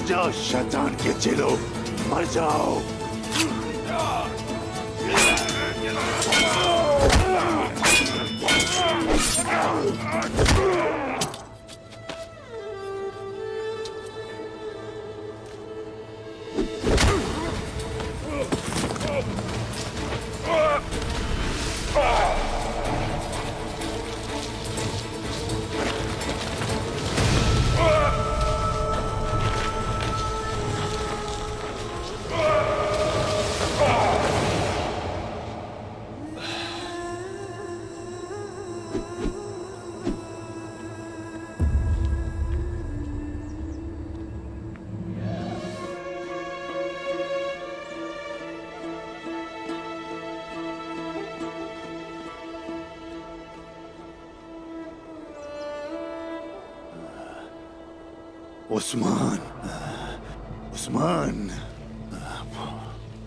जाओ शैतान के चेलो, मर जाओ। उस्मान, उस्मान,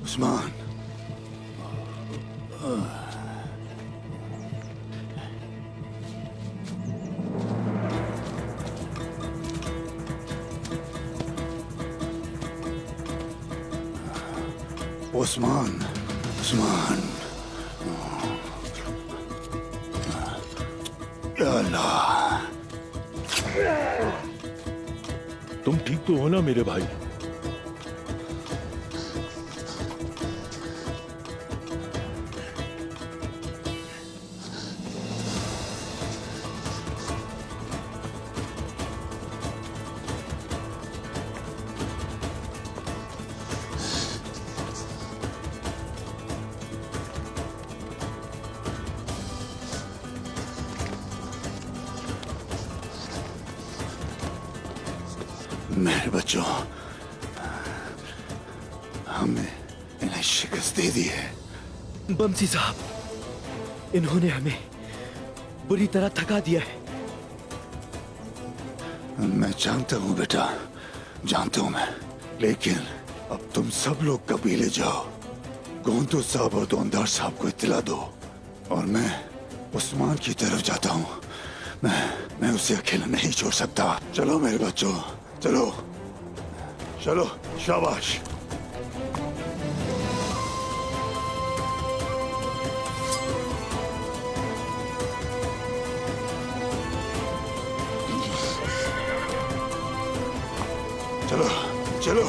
उस्मान। उस्मान, उस्मान। या अल्लाह। तुम ठीक तो हो ना मेरे भाई? मेरे बच्चों, हमने इन्हें शिकस्त दे दी है। बमसी साहब, इन्होंने हमें बुरी तरह थका दिया है। मैं जानता हूँ बेटा, जानता हूँ मैं, लेकिन अब तुम सब लोग कबीले जाओ, गोंदू साहब और दोनदार साहब को इत्तला दो, और मैं उस्मान की तरफ जाता हूँ। मैं उसे अकेला नहीं छोड़ सकता। चलो मेरे बच्चों, चलो चलो, शाबाश। चलो चलो।